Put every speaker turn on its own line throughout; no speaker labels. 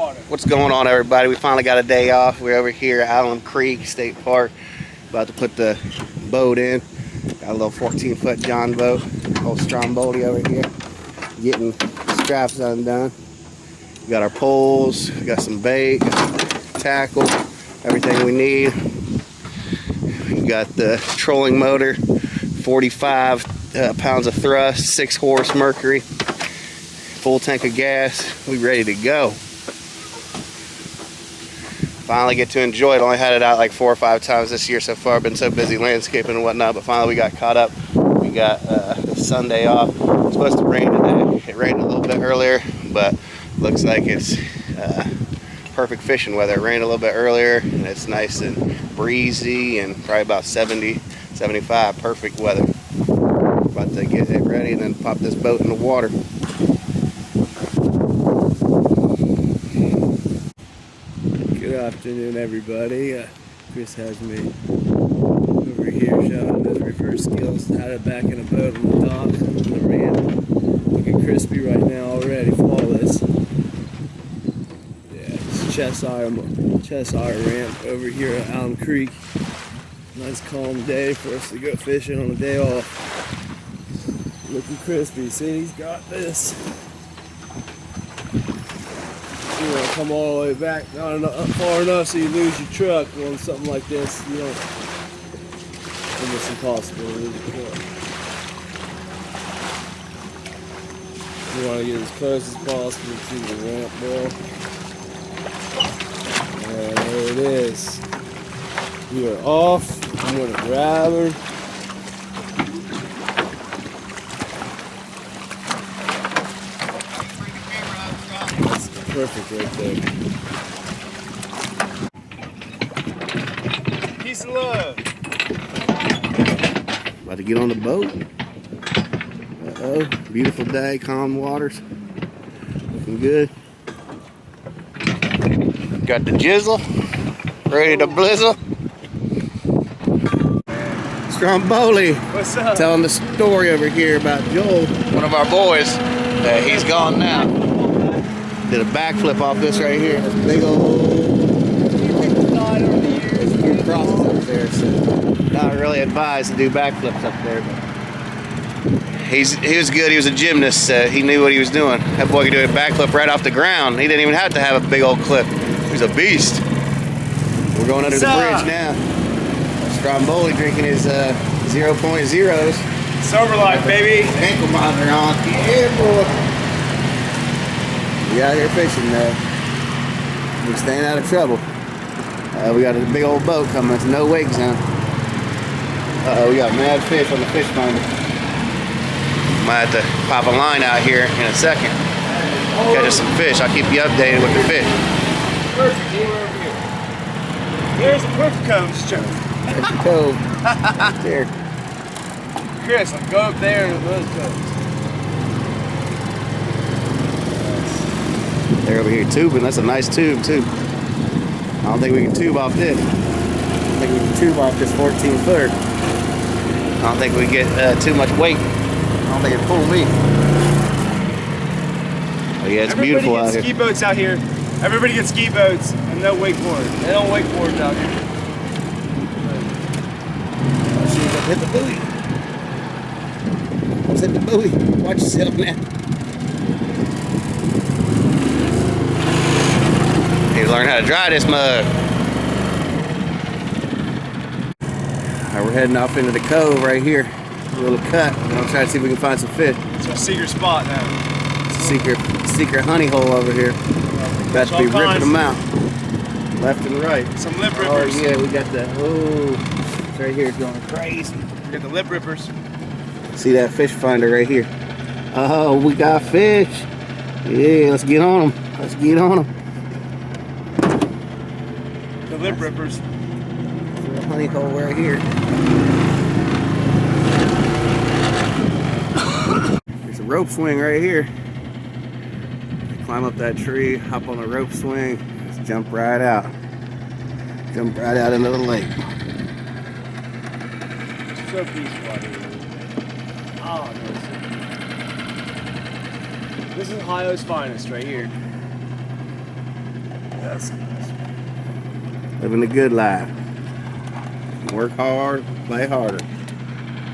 What's going on, everybody? We finally got a day off. We're over here at Allen Creek State Park, about to put the boat in. Got a little 14-foot John boat, old Stromboli over here, getting the straps undone. We got our poles, we got some bait, tackle, everything we need. We got the trolling motor, 45 pounds of thrust, 6 horse Mercury, full tank of gas. We ready to go. Finally get to enjoy it. Only had it out like 4 or 5 times this year so far. Been so busy landscaping and whatnot, but finally we got caught up. We got Sunday off. It's supposed to rain today. It rained a little bit earlier, but looks like it's perfect fishing weather. It rained a little bit earlier and it's nice and breezy and probably about 70, 75. Perfect weather. About to get it ready and then pop this boat in the water. Good afternoon, everybody. Chris has me over here showing his reverse skills, how to back in a boat on the dock, on the ramp. Looking crispy right now already, flawless. Yeah, it's Cheshire ramp over here at Allen Creek. Nice calm day for us to go fishing on a day off. Looking crispy. See, he's got this. You want to come all the way back, not far enough so you lose your truck on something like this. You don't. Almost impossible to lose your truck. You want to get as close as possible to the ramp wall. And there it is. We are off. I'm going to grab her. Perfect right there. Peace and love. About to get on the boat. Uh-oh. Beautiful day, calm waters. Looking good. Got the jizzle. Ready to blizzle. Stromboli. What's up? Telling the story over here about Joel, one of our boys. He's gone now. Did a backflip off this right here. This big old. There's a few crosses up there, so not really advised to do backflips up there. But he was good. He was a gymnast. He knew what he was doing. That boy could do a backflip right off the ground. He didn't even have to have a big old clip. He was a beast. We're going under the bridge now. Stromboli drinking his 0.0s.
Sober life, baby.
Ankle monitor on. Yeah, boy. We out here fishing though. We're staying out of trouble. We got a big old boat coming. It's no wake zone. We got mad fish on the fish finder. Might have to pop a line out here in a second. Catch us some fish. I'll keep you updated with the fish.
Perfect. Over here. There's a perfect cove, Joe.
There's the cove. Right there.
Chris, I'll go up there and those coves.
They're over here tubing. That's a nice tube too. I don't think we can tube off this. I think we can tube off this 14-footer. I don't think we get too much weight. I don't think it'll pull me. Oh yeah, it's beautiful out here.
Everybody gets ski boats out here. Everybody gets ski boats and no wakeboard. They don't wakeboard out here.
Oh, she's gonna hit the buoy. Let's hit the buoy. Watch yourself now. Need to learn how to dry this mug. Alright, we're heading off into the cove right here. A little cut. We're gonna try to see if we can find some fish.
It's our secret spot now.
It's a secret honey hole over here. About to be ripping them out. Left and right.
Some lip rippers.
Oh yeah, we got the, it's right here, it's going crazy.
We got the lip rippers.
See that fish finder right here. Oh, we got fish. Yeah, let's get on them. Let's get on them.
The lip rippers.
There's a honey hole right here. There's a rope swing right here. Climb up that tree, hop on the rope swing, just jump right out. Jump right out into the lake.
So peaceful out here. Oh, no. This is Ohio's finest right here. That's
Living the good life. Work hard, play harder.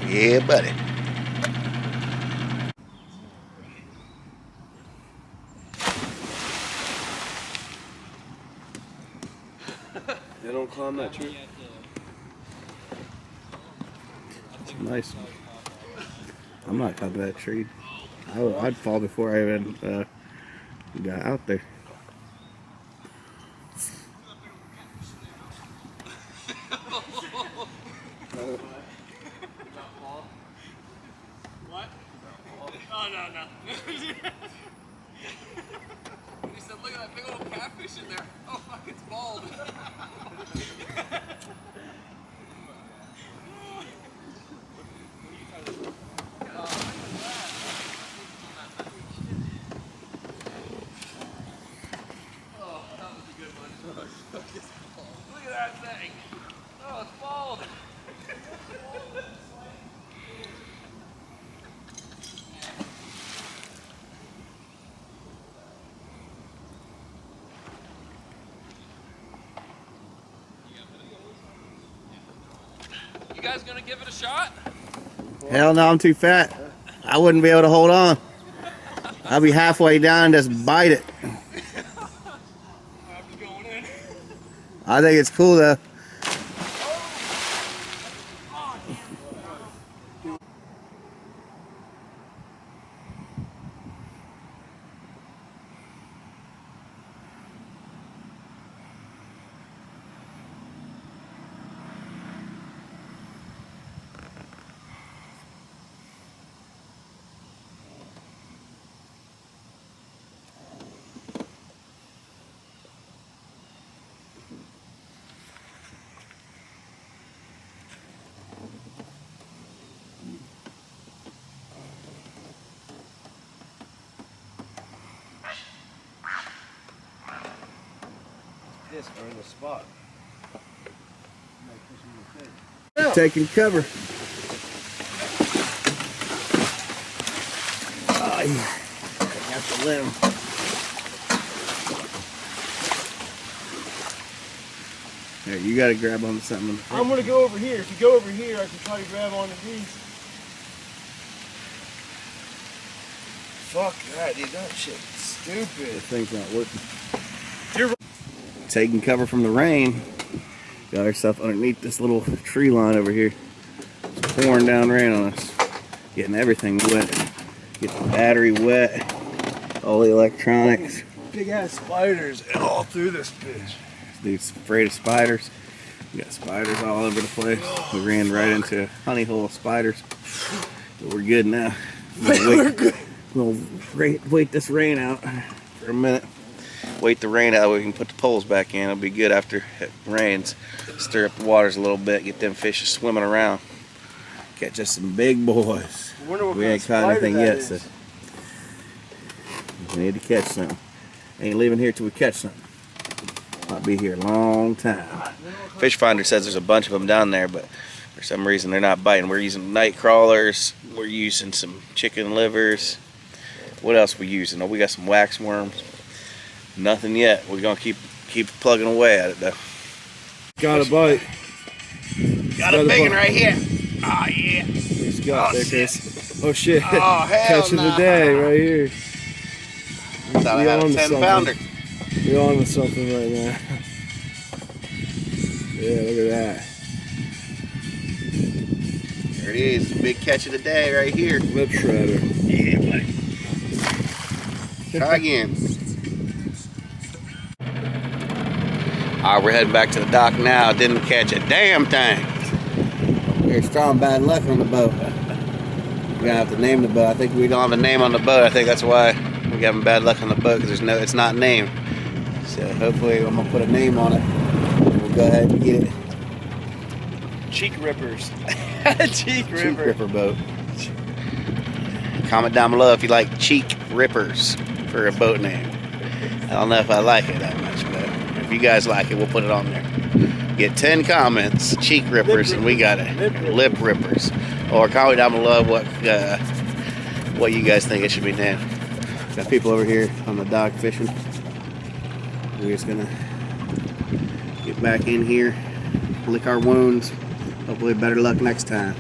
Yeah, buddy.
They don't climb that tree.
It's nice. I'm not climbing that tree. I'd fall before I even got out there.
What? Oh, no. He said, look at that big old catfish in there. Oh, fuck, it's bald. Oh, that was a good one. Look at that thing. Oh, it's bald. You guys gonna give it a shot?
Hell no, I'm too fat. I wouldn't be able to hold on. I'll be halfway down and just bite it. I think it's cool though.
This are in the spot.
Taking cover. Oh, yeah. Got the limb. There, you gotta grab onto something.
I'm gonna go over here. If you go over here, I can try to grab onto these. Fuck that, dude. That shit's stupid.
The thing's not working.
You're
Taking cover from the rain. Got ourselves underneath this little tree line over here. It's pouring down rain on us. Getting everything wet. Get the battery wet. All the electronics.
big ass spiders all through this bitch.
Dude's afraid of spiders. We got spiders all over the place. We ran right into a honey hole of spiders. But we're good now.
We're good.
We'll wait this rain out for a minute. Wait the rain out, we can put the poles back in. It'll be good after it rains. Stir up the waters a little bit, get them fish swimming around. Catch us some big boys. We ain't caught anything yet, so we need to catch something. Ain't leaving here till we catch something. I'll be here a long time. Fish finder says there's a bunch of them down there, but for some reason they're not biting. We're using night crawlers. We're using some chicken livers. What else we using? Oh, we got some wax worms. Nothing yet. We're gonna keep plugging away at it though.
Got a bite.
Got a big one right here. Oh yeah.
He's got there,
shit.
Chris. Oh shit.
Oh hell
Catch of the day right here.
Thought I had a 10-pounder.
We're on with something right now. Yeah, look at that.
There it is. Big catch of the day right here.
Lip shredder.
Yeah, buddy. Try again. Alright, we're heading back to the dock now. Didn't catch a damn thing. We're strong bad luck on the boat. We're gonna have to name the boat. I think we don't have a name on the boat. I think that's why we're having bad luck on the boat, because it's not named. So hopefully I'm gonna put a name on it. We'll go ahead and get it.
Cheek rippers. Cheek
Cheek
ripper.
Ripper boat. Comment down below if you like Cheek Rippers for a boat name. I don't know if I like it that much, but if you guys like it, we'll put it on there. Get 10 comments, Cheek Rippers, and we got it. Lip Rippers. Or comment down below what you guys think it should be named. Got people over here on the dock fishing. We're just gonna get back in here, lick our wounds. Hopefully better luck next time.